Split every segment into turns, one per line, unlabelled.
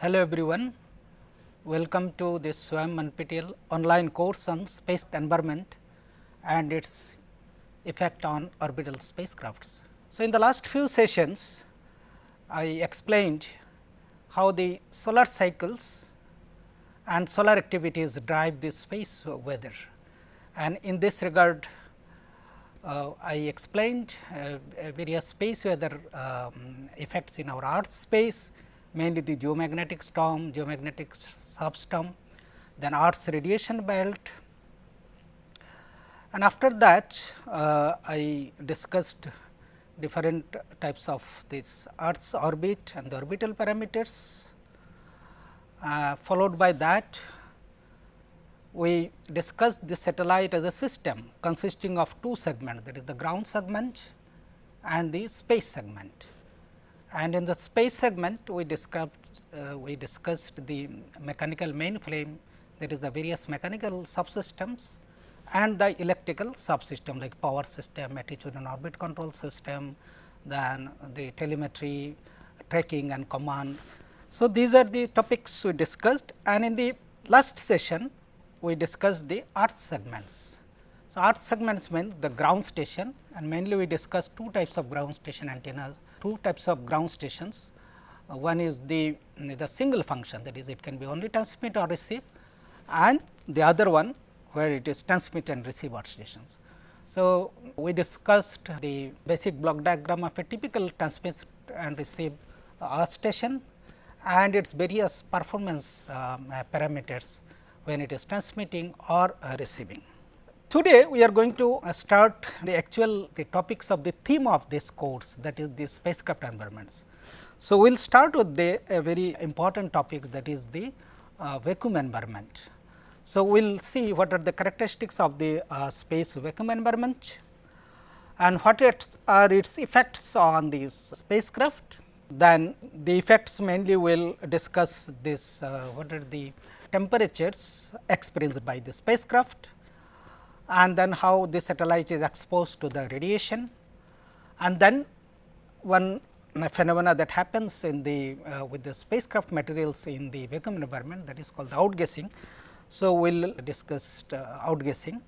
Hello everyone, welcome to this KANPUR-NPTEL online course on space environment and its effect on orbital spacecrafts. So, in the last few sessions, I explained how the solar cycles and solar activities drive the space weather, and in this regard I explained various space weather effects in our Earth space, mainly the geomagnetic storm, geomagnetic substorm, then Earth's radiation belt, and after that I discussed different types of this Earth's orbit and the orbital parameters. Followed by that, we discussed the satellite as a system consisting of two segments, that is the ground segment and the space segment. And in the space segment, we discussed the mechanical mainframe, that is the various mechanical subsystems, and the electrical subsystem like power system, attitude and orbit control system, then the telemetry, tracking and command. So, these are the topics we discussed, and in the last session we discussed the Earth segments. So, Earth segments mean the ground station, and mainly we discussed two types of ground station antennas, two types of ground stations. One is the single function, that is it can be only transmit or receive, and the other one where it is transmit and receive earth stations. So, we discussed the basic block diagram of a typical transmit and receive earth station and its various performance parameters when it is transmitting or receiving. Today, we are going to start the topics of the theme of this course, that is the spacecraft environments. So, we will start with the very important topics, that is the vacuum environment. So, we will see what are the characteristics of the space vacuum environment and what are its effects on this spacecraft. Then the effects mainly will discuss this what are the temperatures experienced by the spacecraft, and then how the satellite is exposed to the radiation, and then one phenomena that happens in the with the spacecraft materials in the vacuum environment, that is called the outgassing. So, we will discuss outgassing.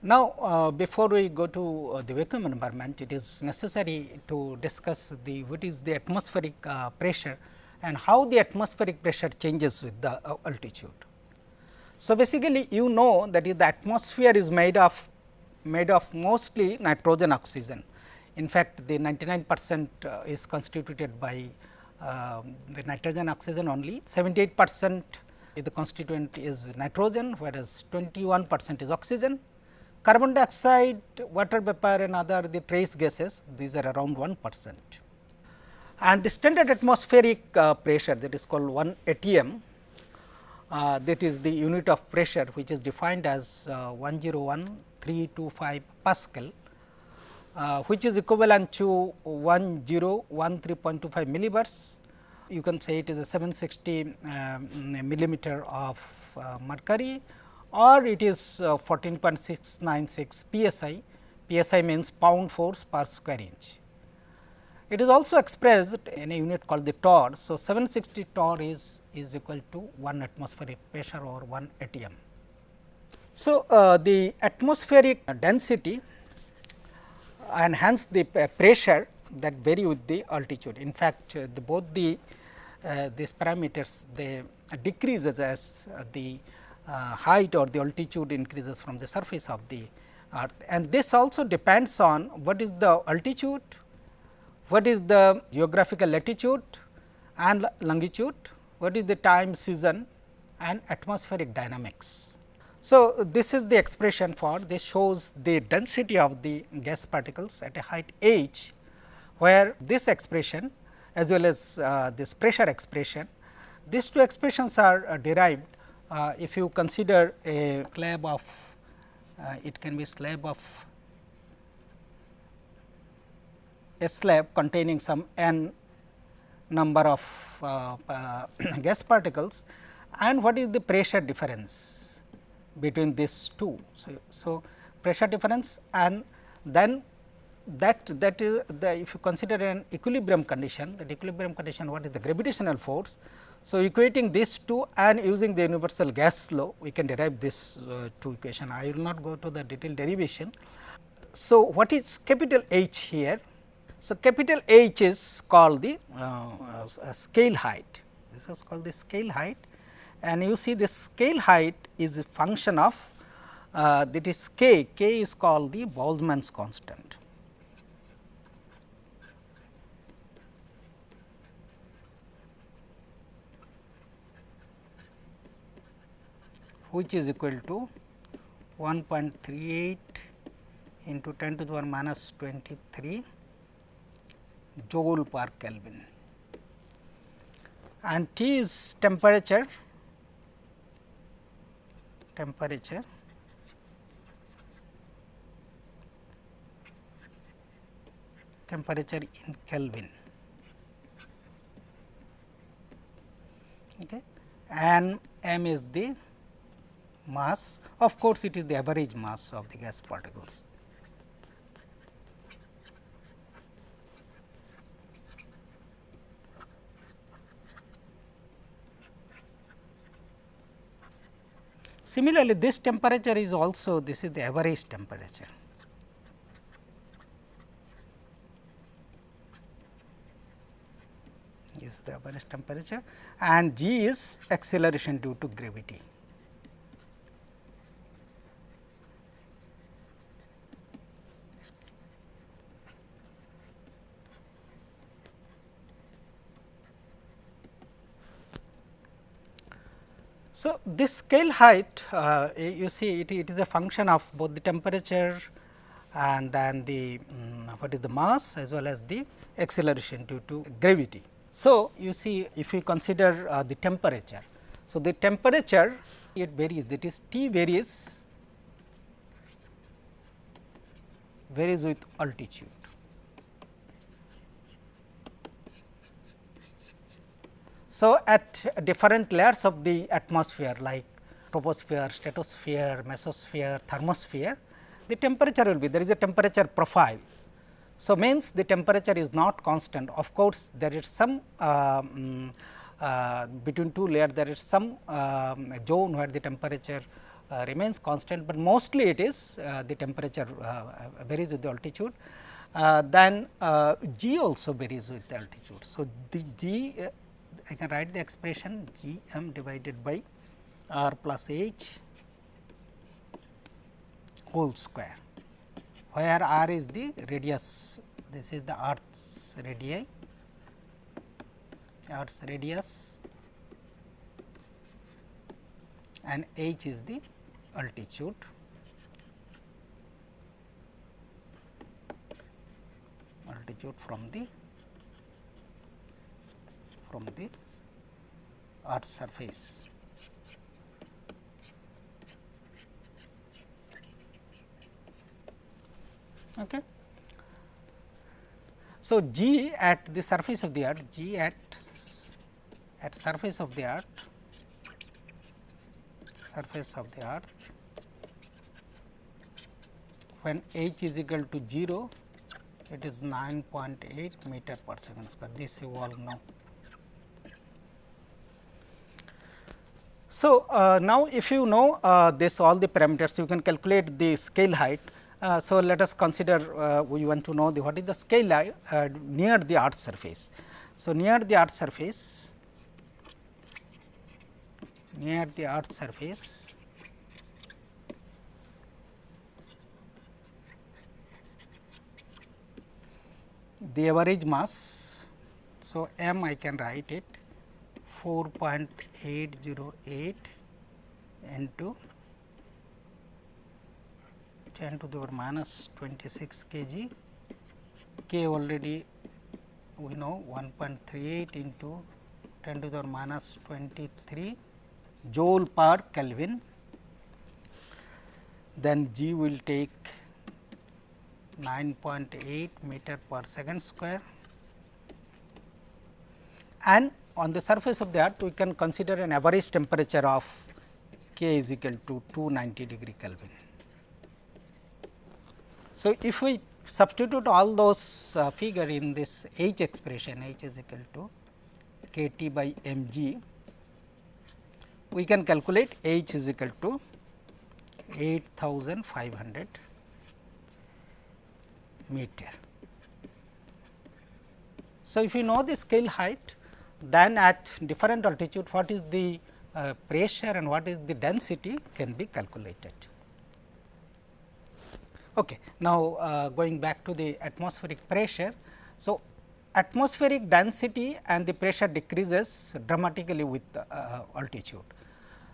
Now, before we go to the vacuum environment, it is necessary to discuss what is the atmospheric pressure and how the atmospheric pressure changes with the altitude. So, basically you know that the atmosphere is made of mostly nitrogen oxygen. In fact, the 99% is constituted by the nitrogen oxygen only, 78% the constituent is nitrogen, whereas 21% is oxygen. Carbon dioxide, water vapor and other the trace gases, these are around 1%. And the standard atmospheric pressure, that is called 1 atm, that is the unit of pressure which is defined as 101,325 Pascal, which is equivalent to 1013.25 millibars. You can say it is a 760 millimeter of mercury, or it is 14.696 psi. Psi means pound force per square inch. It is also expressed in a unit called the torr. So, 760 torr is equal to 1 atmospheric pressure or 1 atm. So, the atmospheric density and hence the pressure that vary with the altitude. In fact, both these parameters they decreases as the height or the altitude increases from the surface of the earth, and this also depends on what is the altitude, what is the geographical latitude and longitude, what is the time, season and atmospheric dynamics. So, this is the expression for this shows the density of the gas particles at a height h, where this expression as well as this pressure expression, these two expressions are derived. If you consider a slab of it can be a slab containing some n number of gas particles, and what is the pressure difference between these two. So, pressure difference, and then that is if you consider an equilibrium condition, that equilibrium condition, what is the gravitational force. So, equating these two and using the universal gas law, we can derive this two equation. I will not go to the detailed derivation. So, what is capital H here? So, capital H is called the scale height. This is called the scale height, and you see the scale height is a function of that is k. K is called the Boltzmann's constant. Which is equal to 1.38 into 10 to the power minus 23 joule per Kelvin, and T is temperature in Kelvin, okay. And m is the mass. Of course, it is the average mass of the gas particles. Similarly, this temperature is also, this is the average temperature. This is the average temperature, and g is acceleration due to gravity. So, this scale height you see it is a function of both the temperature and then the what is the mass as well as the acceleration due to gravity. So, you see if we consider the temperature. So, the temperature it varies, that is T varies with altitude. So, at different layers of the atmosphere like troposphere, stratosphere, mesosphere, thermosphere, the temperature will be, there is a temperature profile. So, means the temperature is not constant. Of course, there is some between two layers there is some zone where the temperature remains constant, but mostly it is the temperature varies with the altitude. Then G also varies with the altitude. So, the G I can write the expression G m divided by R plus H whole square, where R is the radius, this is the Earth's radius, and H is the altitude. From the Earth's surface. Okay. So, G at the surface of the Earth, G at surface of the Earth, when H is equal to 0, it is 9.8 meter per second square. This you all know. So, now if you know this all the parameters, you can calculate the scale height. So, let us consider we want to know the what is the scale height near the Earth's surface. So, near the Earth's surface, the average mass. So, m I can write it 4.808 into 10 to the power minus 26 kg, k already we know 1.38 into 10 to the power minus 23 joule per Kelvin. Then G will take 9.8 meter per second square, and on the surface of the Earth we can consider an average temperature of k is equal to 290 degree Kelvin. So, if we substitute all those figure in this H expression, H is equal to k T by m g, we can calculate H is equal to 8500 meter. So, if you know the scale height, then at different altitude what is the pressure and what is the density can be calculated. Okay. Now, going back to the atmospheric pressure. So, atmospheric density and the pressure decreases dramatically with altitude.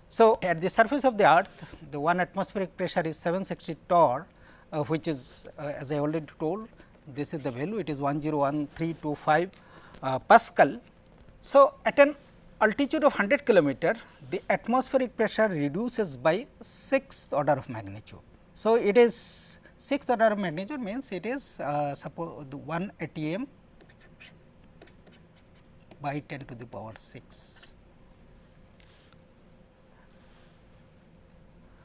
So, at the surface of the earth, the 1 atmospheric pressure is 760 torr, which is as I already told, this is the value, it is 101325 Pascal. So, at an altitude of 100 kilometer, the atmospheric pressure reduces by 6th order of magnitude. So, it is 6th order of magnitude means it is suppose 1 atm by 10 to the power 6.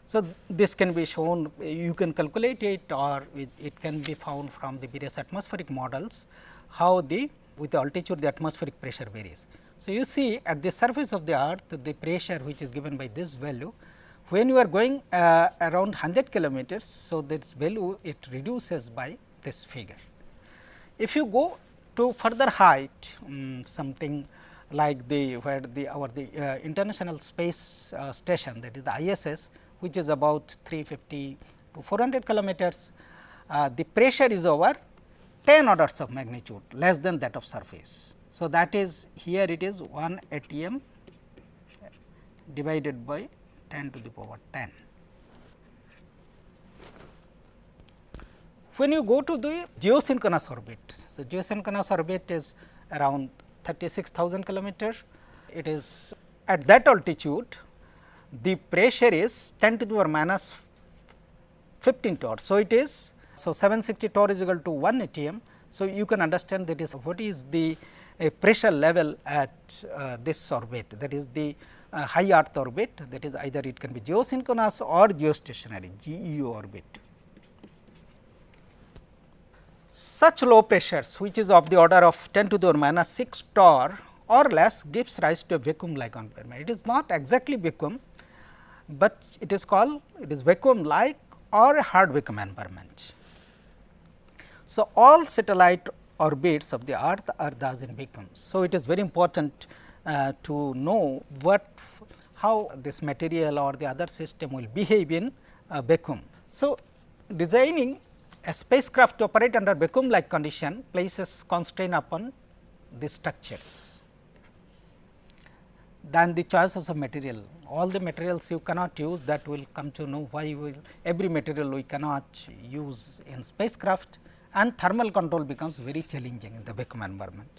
So, this can be shown, you can calculate it or it can be found from the various atmospheric models, how the with the altitude the atmospheric pressure varies. So, you see at the surface of the earth the pressure which is given by this value, when you are going around 100 kilometers. So, this value it reduces by this figure. If you go to further height, something like the where the International Space Station, that is the ISS, which is about 350 to 400 kilometers, the pressure is over 10 orders of magnitude less than that of surface. So, that is here it is 1 atm divided by 10 to the power 10. When you go to the geosynchronous orbit, so geosynchronous orbit is around 36,000 kilometer. It is at that altitude, the pressure is 10 to the power minus 15 torr. So, it is 760 torr is equal to 1 atm. So, you can understand that is what is the pressure level at this orbit, that is the high earth orbit, that is either it can be geosynchronous or geostationary GEO orbit. Such low pressures which is of the order of 10 to the power minus 6 torr or less gives rise to a vacuum like environment. It is not exactly vacuum, but it is called vacuum like or a hard vacuum environment. So, all satellite orbits of the earth are thus in vacuum. So, it is very important to know how this material or the other system will behave in vacuum. So, designing a spacecraft to operate under vacuum like condition places constraint upon the structures than the choices of material. All the materials you cannot use, that will come to know why every material we cannot use in spacecraft, and thermal control becomes very challenging in the vacuum environment.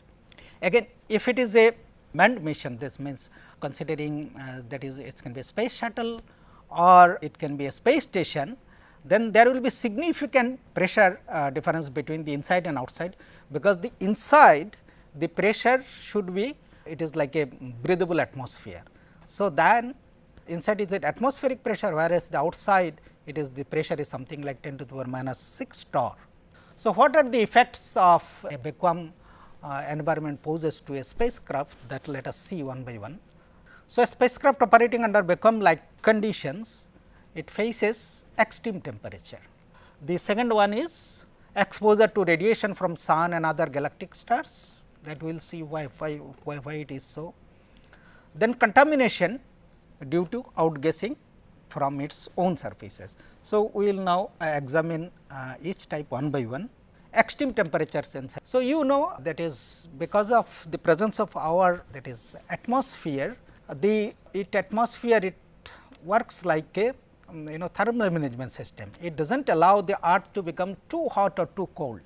Again, if it is a manned mission, this means considering that is it can be a space shuttle or it can be a space station, then there will be significant pressure difference between the inside and outside, because the inside the pressure should be, it is like a breathable atmosphere. So, then inside is at atmospheric pressure, whereas the outside it is the pressure is something like 10 to the power minus 6 torr. So, what are the effects of a vacuum environment poses to a spacecraft, that let us see one by one. So, a spacecraft operating under vacuum like conditions, it faces extreme temperature. The second one is exposure to radiation from sun and other galactic stars, that we will see why it is so. Then contamination due to outgassing from its own surfaces. So, we will now examine each type one by one. Extreme temperature sensor. So, you know that is because of the presence of our that is atmosphere, the atmosphere it works like a thermal management system. It does not allow the earth to become too hot or too cold.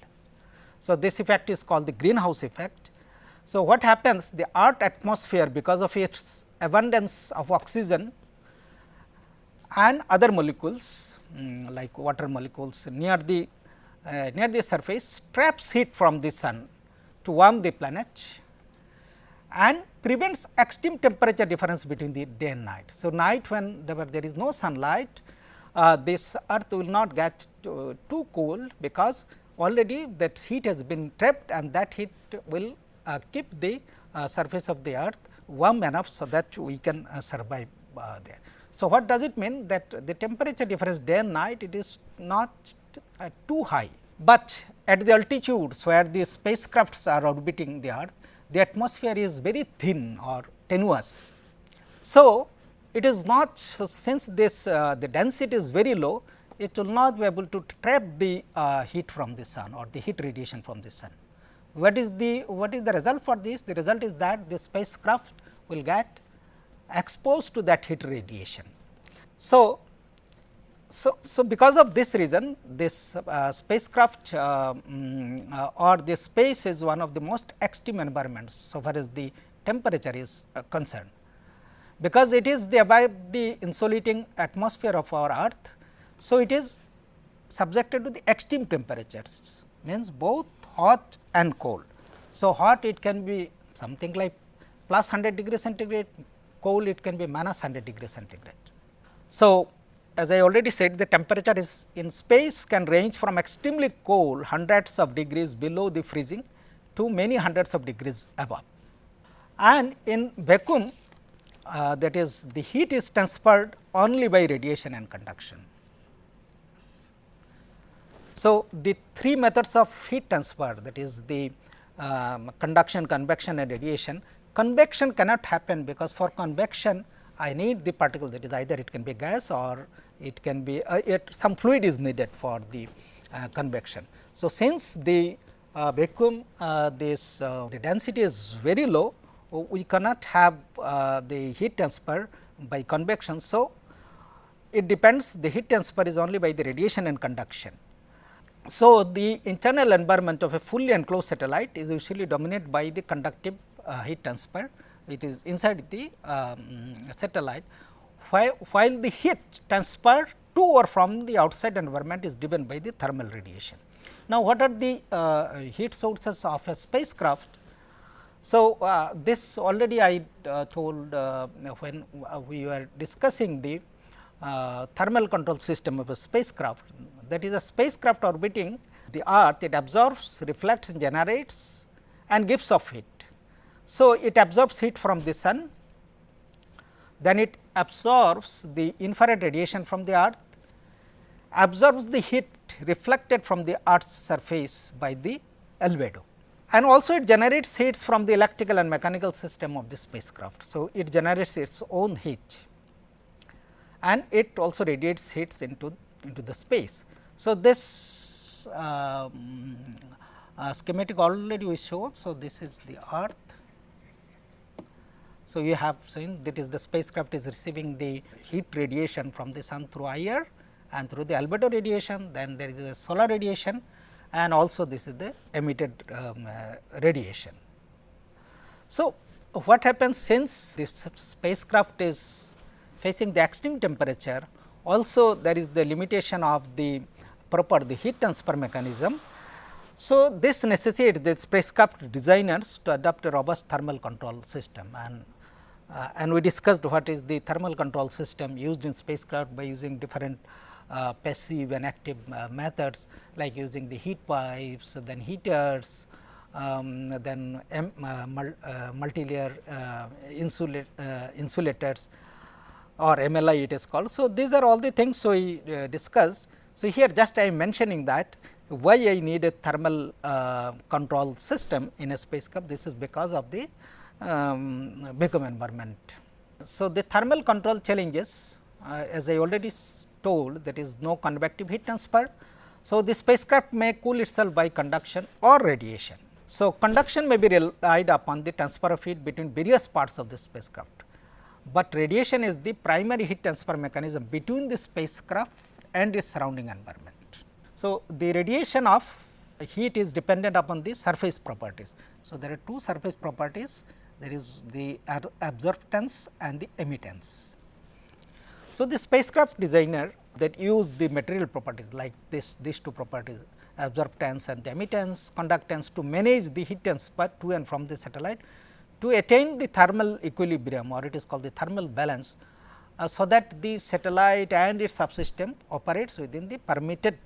So, this effect is called the greenhouse effect. So, what happens, the earth atmosphere, because of its abundance of oxygen and other molecules like water molecules near the surface, traps heat from the sun to warm the planet and prevents extreme temperature difference between the day and night. So, night when there is no sunlight, this earth will not get too cold, because already that heat has been trapped and that heat will keep the surface of the earth warm enough, so that we can survive there. So, what does it mean? That the temperature difference day and night, it is not too high, but at the altitudes where the spacecrafts are orbiting the earth, the atmosphere is very thin or tenuous. So, it is not, so since this the density is very low, it will not be able to trap the heat from the sun or the heat radiation from the sun. What is the result for this? The result is that the spacecraft will get exposed to that heat radiation. So, because of this reason, this spacecraft or the space is one of the most extreme environments, so far as the temperature is concerned, because it is above the insulating atmosphere of our earth. So, it is subjected to the extreme temperatures, means both hot and cold. So, hot it can be something like plus 100 degrees centigrade, cold it can be minus 100 degrees centigrade. So, as I already said, the temperature is in space can range from extremely cold hundreds of degrees below the freezing to many hundreds of degrees above. And in vacuum, that is the heat is transferred only by radiation and conduction. So, the three methods of heat transfer, that is the conduction, convection and radiation. Convection cannot happen, because for convection I need the particle, that is either it can be gas or it can be some fluid is needed for the convection. So, since the vacuum the density is very low, we cannot have the heat transfer by convection. So, it depends, the heat transfer is only by the radiation and conduction. So, the internal environment of a fully enclosed satellite is usually dominated by the conductive heat transfer. It is inside the satellite, while the heat transfer to or from the outside environment is driven by the thermal radiation. Now, what are the heat sources of a spacecraft? So, this already I told when we were discussing the thermal control system of a spacecraft. That is, a spacecraft orbiting the earth, it absorbs, reflects, generates and gives off heat. So, it absorbs heat from the sun, then it absorbs the infrared radiation from the earth, absorbs the heat reflected from the earth's surface by the albedo, and also it generates heats from the electrical and mechanical system of the spacecraft. So, it generates its own heat and it also radiates heats into the space. So, this schematic already we showed. So, this is the earth. So, you have seen that is the spacecraft is receiving the heat radiation from the sun through IR and through the albedo radiation, then there is a solar radiation and also this is the emitted radiation. So, what happens since this spacecraft is facing the extreme temperature, also there is the limitation of the proper heat transfer mechanism. So, this necessitates the spacecraft designers to adopt a robust thermal control system, and we discussed what is the thermal control system used in spacecraft by using different passive and active methods, like using the heat pipes, then heaters, then multilayer insulators or MLI it is called. So, these are all the things we discussed. So, here just I am mentioning that why I need a thermal control system in a spacecraft. This is because of the vacuum environment. So, the thermal control challenges, as I already told, that is no convective heat transfer. So, the spacecraft may cool itself by conduction or radiation. So, conduction may be relied upon the transfer of heat between various parts of the spacecraft, but radiation is the primary heat transfer mechanism between the spacecraft and its surrounding environment. So, the radiation of heat is dependent upon the surface properties. So, there are two surface properties, there is the absorptance and the emittance. So, the spacecraft designer that use the material properties like these two properties, absorptance and emittance, conductance, to manage the heat transfer to and from the satellite to attain the thermal equilibrium, or it is called the thermal balance, so that the satellite and its subsystem operates within the permitted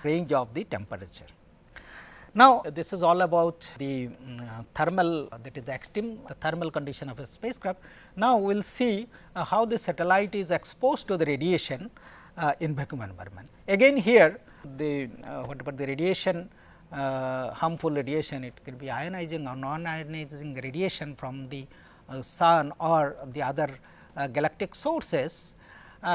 range of the temperature. Now, this is all about the thermal, that is the extreme the thermal condition of a spacecraft. Now, we will see how the satellite is exposed to the radiation in vacuum environment. Again here the whatever the radiation, harmful radiation, it can be ionizing or non-ionizing radiation from the sun or the other galactic sources,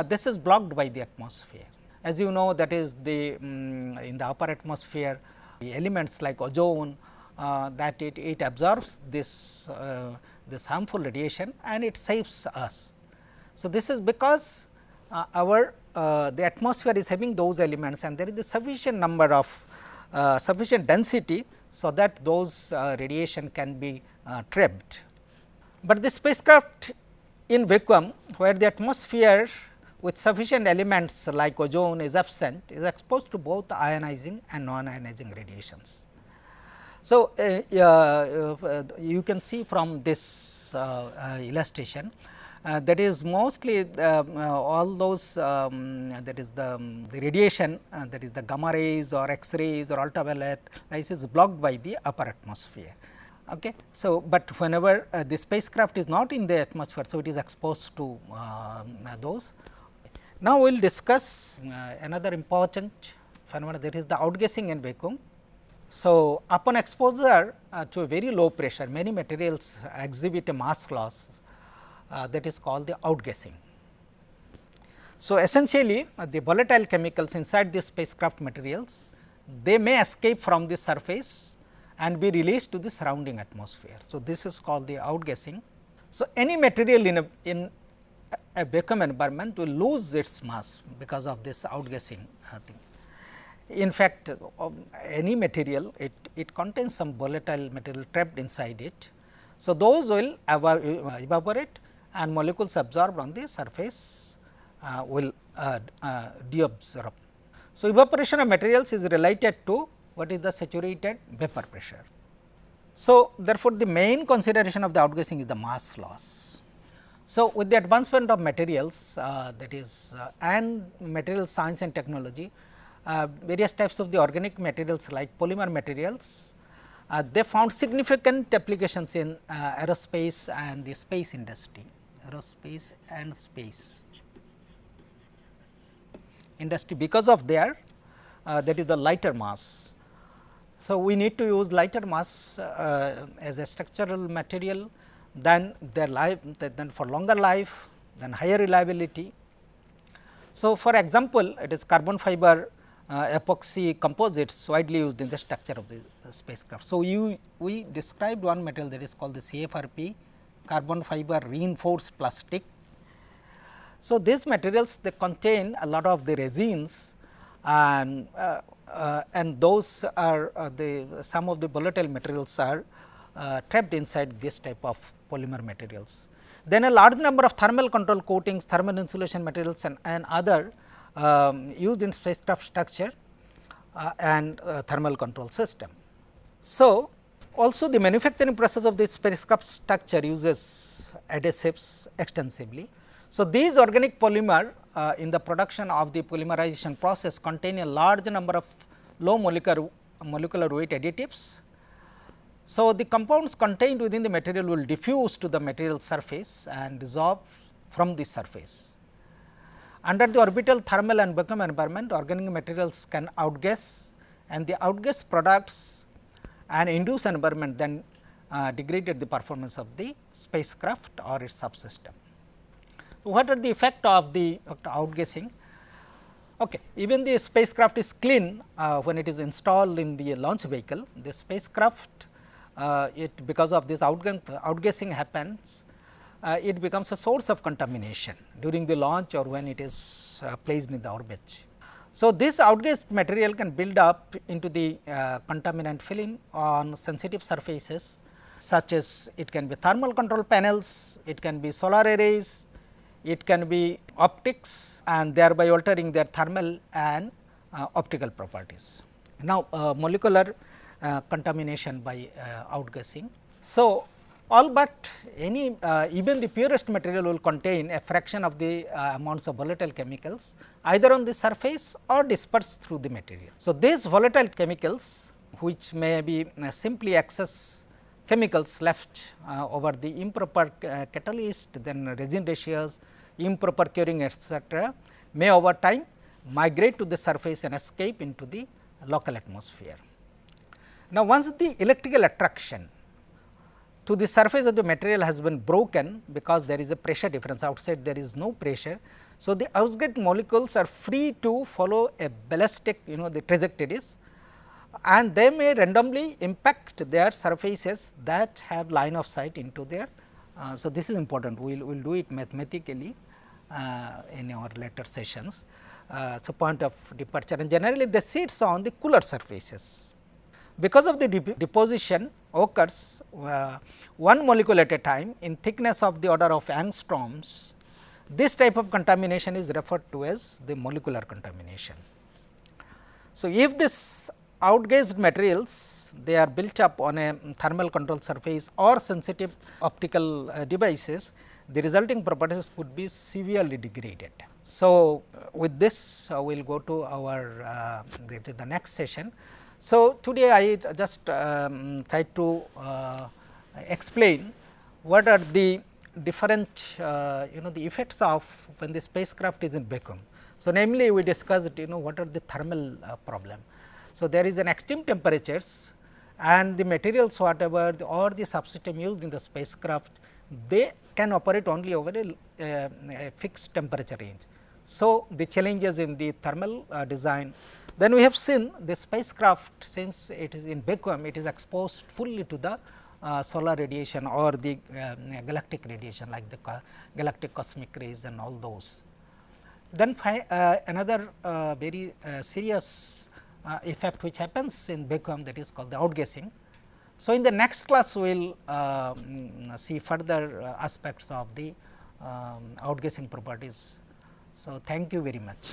this is blocked by the atmosphere. As you know, that is the in the upper atmosphere, the elements like ozone, that it absorbs this this harmful radiation and it saves us. So, this is because our the atmosphere is having those elements and there is a sufficient number of sufficient density, so that those radiation can be trapped. But the spacecraft in vacuum, where the atmosphere with sufficient elements like ozone is absent, is exposed to both ionizing and non-ionizing radiations. So, you can see from this illustration that is mostly all those that is the radiation, that is the gamma rays or X-rays or ultraviolet rays is blocked by the upper atmosphere. Okay. So, but whenever the spacecraft is not in the atmosphere, so it is exposed to those. Now, we will discuss another important phenomenon, that is the outgassing in vacuum. So, upon exposure to a very low pressure, many materials exhibit a mass loss that is called the outgassing. So, essentially the volatile chemicals inside the spacecraft materials, they may escape from the surface and be released to the surrounding atmosphere. So, this is called the outgassing. So, any material in a vacuum environment will lose its mass because of this outgassing thing. In fact, any material, it contains some volatile material trapped inside it. So, those will evaporate and molecules absorbed on the surface will deabsorb. So, evaporation of materials is related to what is the saturated vapor pressure. So, therefore, the main consideration of the outgassing is the mass loss. So, with the advancement of materials that is and material science and technology, various types of the organic materials like polymer materials, they found significant applications in aerospace and the space industry, aerospace and space industry, because of their that is the lighter mass. So, we need to use lighter mass as a structural material, then their life, then for longer life, then higher reliability. So, for example, it is carbon fiber epoxy composites widely used in the structure of the spacecraft. So, we described one material that is called the CFRP, carbon fiber reinforced plastic. So, these materials, they contain a lot of the resins and those are some of the volatile materials are trapped inside this type of polymer materials. Then a large number of thermal control coatings, thermal insulation materials and other used in spacecraft structure and thermal control system. So, also the manufacturing process of the spacecraft structure uses adhesives extensively. So, these organic polymer in the production of the polymerization process contain a large number of low molecular weight additives. So, the compounds contained within the material will diffuse to the material surface and dissolve from the surface. Under the orbital thermal and vacuum environment, organic materials can outgas and the outgas products and induced environment then degraded the performance of the spacecraft or its subsystem. So, what are the effect of the outgassing? Okay. Even the spacecraft is clean when it is installed in the launch vehicle. The spacecraft, because of this outgassing happens, it becomes a source of contamination during the launch or when it is placed in the orbit. So, this outgassed material can build up into the contaminant film on sensitive surfaces, such as it can be thermal control panels, it can be solar arrays, it can be optics, and thereby altering their thermal and optical properties. Now, molecular contamination by outgassing. So, all but any even the purest material will contain a fraction of the amounts of volatile chemicals either on the surface or dispersed through the material. So, these volatile chemicals which may be simply excess chemicals left over the improper catalyst, then resin ratios, improper curing etcetera, may over time migrate to the surface and escape into the local atmosphere. Now, once the electrical attraction to the surface of the material has been broken, because there is a pressure difference, outside there is no pressure. So, the outgassed molecules are free to follow a ballistic the trajectories, and they may randomly impact their surfaces that have line of sight into their. So, this is important, we will do it mathematically in our later sessions. So, point of departure, and generally they sits on the cooler surfaces. Because of the deposition occurs one molecule at a time in thickness of the order of angstroms, this type of contamination is referred to as the molecular contamination. So, if this outgassed materials, they are built up on a thermal control surface or sensitive optical devices, the resulting properties would be severely degraded. So, with this we will go to our the next session. So, today I just tried to explain what are the different the effects of when the spacecraft is in vacuum. So, namely we discussed what are the thermal problem. So, there is an extreme temperatures, and the materials whatever or the subsystem used in the spacecraft, they can operate only over a fixed temperature range. So, the challenges in the thermal design. Then we have seen the spacecraft, since it is in vacuum, it is exposed fully to the solar radiation or the galactic radiation, like the galactic cosmic rays and all those. Then another very serious effect which happens in vacuum, that is called the outgassing. So, in the next class we will see further aspects of the outgassing properties. So, thank you very much.